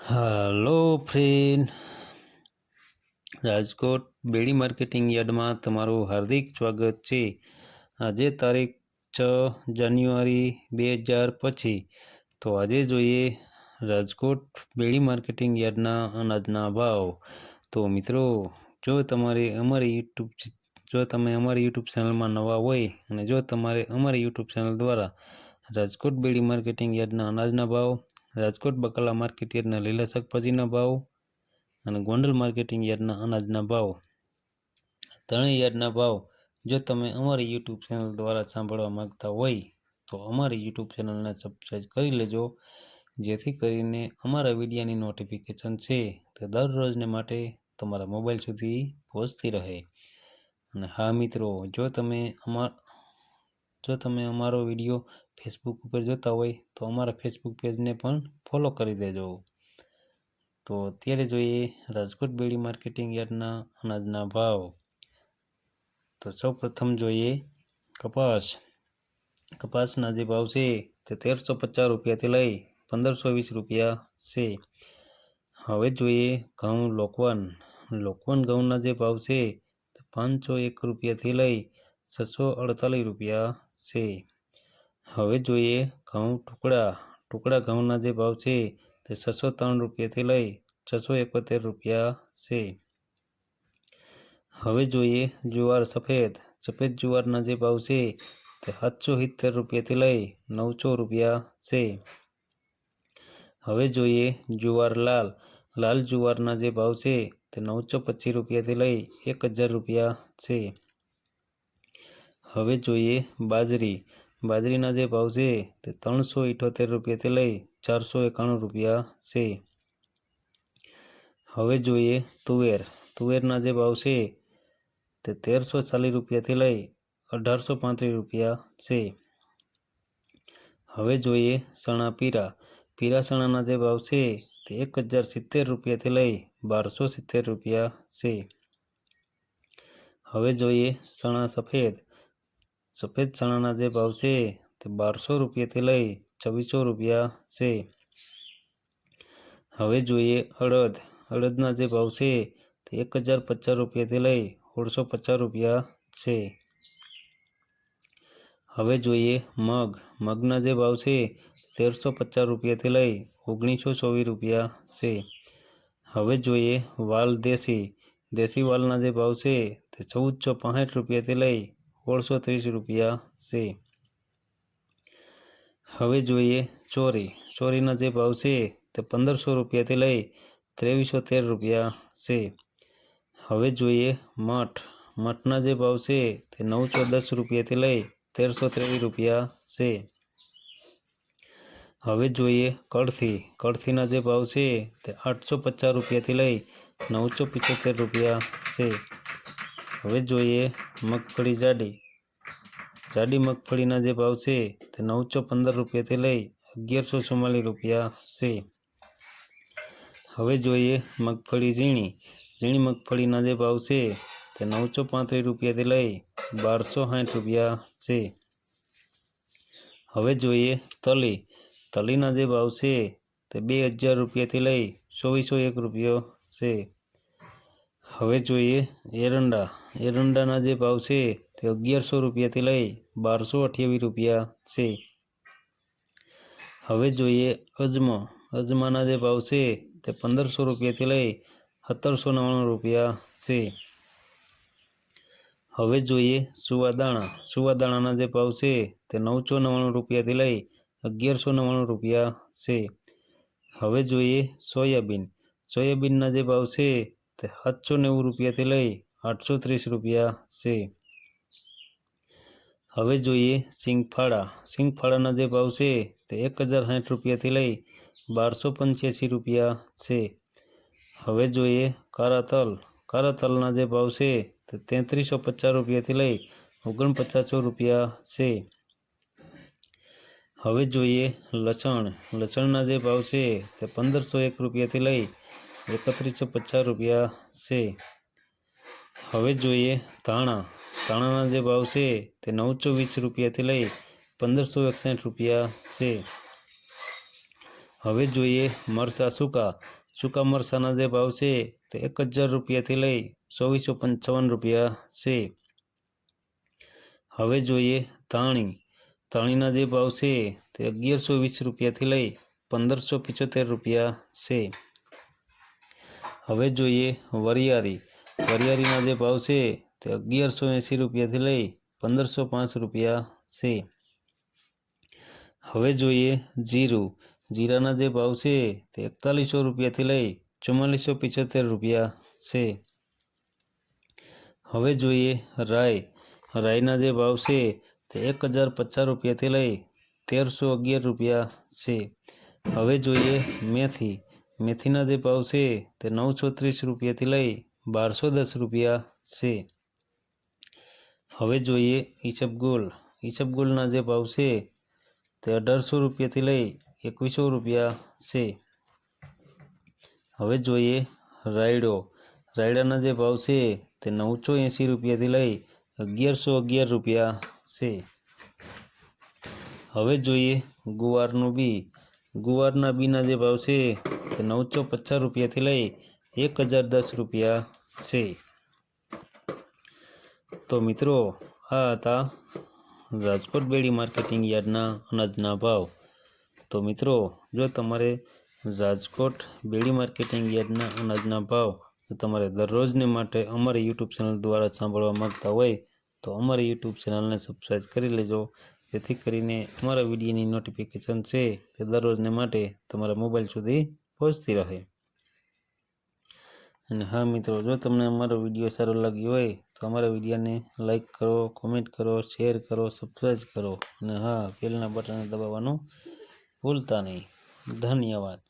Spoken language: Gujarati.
હાલો ફ્રેન્ડ, રાજકોટ બેડી માર્કેટિંગ યાર્ડમાં તમારું હાર્દિક સ્વાગત છે। આજે તારીખ 6 જાન્યુઆરી 2025। તો આજે જોઈએ રાજકોટ બેડી માર્કેટિંગ યાર્ડના અનાજના ભાવ। તો મિત્રો, જો તમે અમારી યુટ્યુબ ચેનલમાં નવા હોય અને જો તમારે અમારી યુટ્યુબ ચેનલ દ્વારા રાજકોટ બેડી માર્કેટિંગ યાર્ડના અનાજના ભાવ, રાજકોટ બકાલા માર્કેટ યાર્ડના લીલા શાકભાજીના ભાવ અને ગોંડલ માર્કેટિંગ યાર્ડના અનાજના ભાવ, ત્રણેય યાર્ડના ભાવ જો તમે અમારી યુટ્યુબ ચેનલ દ્વારા સાંભળવા માંગતા હોય તો અમારી યુટ્યુબ ચેનલને સબસ્ક્રાઈબ કરી લેજો, જેથી કરીને અમારા વિડીયોની નોટિફિકેશન છે તે દરરોજને માટે તમારા મોબાઈલ સુધી પહોંચતી રહે। અને હા મિત્રો, જો તમે અમારો વિડીયો ફેસબુક ઉપર જોતા હોય તો અમારા ફેસબુક પેજને પણ ફોલો કરી દેજો। તો અત્યારે જોઈએ રાજકોટ બેડી માર્કેટિંગ યાર્ડના અનાજના ભાવ। તો સૌ પ્રથમ જોઈએ કપાસના જે ભાવ છે તે 1350 રૂપિયાથી લઈ 1520 રૂપિયા છે। હવે જોઈએ ઘઉં લોકવન ઘઉંના જે ભાવ છે તે 501 રૂપિયાથી લઈ 648 રૂપિયા છે। હવે જોઈએ ઘઉં ટુકડા ઘઉંના જે ભાવ છે તે 603 રૂપિયાથી લઈ 671 રૂપિયા છે। હવે જોઈએ જુવાર સફેદ જુવારના જે ભાવ છે તે 770 રૂપિયાથી લઈ 900 રૂપિયા છે। હવે જોઈએ જુવાર લાલ જુવારના જે ભાવ છે તે 925 રૂપિયાથી લઈ 1000 રૂપિયા છે। હવે જોઈએ બાજરીના જે ભાવ છે તે 378 રૂપિયાથી લઈ 491 રૂપિયા છે। હવે જોઈએ તુવેરના જે ભાવ છે તે 1340 રૂપિયાથી લઈ 1835 રૂપિયા છે। હવે જોઈએ ચણા પીળા ચણાના જે ભાવ છે તે 1070 રૂપિયાથી લઈ 1270 રૂપિયા છે। હવે જોઈએ ચણા સફેદ ચણાના જે ભાવ છે તે 1200 રૂપિયાથી લઈ 2400 રૂપિયા છે। હવે જોઈએ અડદના જે ભાવ છે તે 1050 રૂપિયાથી લઈ 1650 રૂપિયા છે। હવે જોઈએ મગના જે ભાવ છે 1350 રૂપિયાથી લઈ 1924 રૂપિયા છે। હવે જોઈએ વાલ દેશી વાલના જે ભાવ છે તે 1465 રૂપિયાથી લઈ 1630 રૂપિયા છે। હવે જોઈએ ચોરીના જે ભાવ છે તે 1500 રૂપિયાથી લઈ 2313 રૂપિયા છે। હવે જોઈએ મઠના જે ભાવ છે તે 910 રૂપિયાથી લઈ 1323 રૂપિયા છે। હવે જોઈએ કળથીના જે ભાવ છે તે 850 રૂપિયાથી લઈ 975 રૂપિયા છે। હવે જોઈએ મગફળી જાડી મગફળીના જે ભાવ છે તે 915 રૂપિયાથી લઈ 1144 રૂપિયા છે। હવે જોઈએ મગફળી ઝીણી મગફળીના જે ભાવ છે તે 935 રૂપિયાથી લઈ 1260 રૂપિયા છે। હવે જોઈએ તલીના જે ભાવ છે તે 2000 રૂપિયાથી લઈ 2401 રૂપિયો છે। હવે જોઈએ એરંડાના જે ભાવ છે તે 1100 રૂપિયાથી લઈ 1228 રૂપિયા છે। હવે જોઈએ અજમાના જે ભાવ છે તે 1500 રૂપિયાથી લઈ 1799 રૂપિયા છે। હવે જોઈએ સુવાદાણાના જે ભાવ છે તે 999 રૂપિયાથી લઈ 1199 રૂપિયા છે। હવે જોઈએ સોયાબીનના જે ભાવ છે તે 790 રૂપિયાથી લઈ 830 રૂપિયા છે। હવે જોઈએ સિંગફાળાના જે ભાવ છે તે 1060 રૂપિયાથી લઈ 1285 રૂપિયા છે। હવે જોઈએ કાળા તલના જે ભાવ છે તે 3350 રૂપિયાથી લઈ 4900 રૂપિયા છે। હવે જોઈએ લસણના જે ભાવ છે તે 1501 રૂપિયાથી લઈ 3150 રૂપિયા છે। હવે જોઈએ ધાણાના જે ભાવ છે તે 920 રૂપિયાથી લઈ 1561 રૂપિયા છે। હવે જોઈએ મરચાં સૂકા મરચાંના જે ભાવ છે તે 1000 રૂપિયાથી લઈ 2455 રૂપિયા છે. હવે જોઈએ ધાણીના જે ભાવ છે તે 1120 રૂપિયાથી લઈ 1575 રૂપિયા છે. હવે જોઈએ વરિયાળીના જે ભાવ છે તે 1180 રૂપિયાથી લઈ 1505 રૂપિયા છે. હવે જોઈએ જીરાના જે ભાવ છે તે 4100 રૂપિયાથી લઈ 4475 રૂપિયા છે. હવે જોઈએ રાઈના જે ભાવ છે તે 1050 રૂપિયાથી લઈ 1311 રૂપિયા છે. હવે જોઈએ મેથીના જે ભાવ છે તે 930 રૂપિયાથી લઈ 1210 રૂપિયા છે. હવે જોઈએ ઈસબગુલના જે ભાવ છે તે 1800 રૂપિયાથી લઈ 2100 રૂપિયા છે. હવે જોઈએ રાયડાના જે ભાવ છે તે 980 રૂપિયાથી લઈ 1111 રૂપિયા છે. હવે જોઈએ ગુવારના બીના જે ભાવ છે તે 950 રૂપિયાથી લઈ 1010 રૂપિયા છે. તો મિત્રો આ હતા રાજકોટ બેડી માર્કેટિંગ યાર્ડના અનાજના ભાવ. તો મિત્રો જો તમારે રાજકોટ બેડી માર્કેટિંગ યાર્ડના અનાજના ભાવ જો તમારે દરરોજને માટે અમારી યુટ્યુબ ચેનલ દ્વારા સાંભળવા માંગતા હોય તો અમારી યુટ્યુબ ચેનલને સબસ્ક્રાઈબ કરી લેજો, જેથી કરીને અમારા વિડીયોની નોટિફિકેશન છે તે દરરોજને માટે તમારા મોબાઈલ સુધી પહોંચતી રહે. અને હા મિત્રો, જો તમને અમારો વિડીયો સારો લાગ્યો હોય તો અમારા વિડીયોને લાઈક કરો, કોમેન્ટ કરો, શેર કરો, સબસ્ક્રાઈબ કરો અને હા બેલના બટનને દબાવવાનું ભૂલતા નહીં. ધન્યવાદ.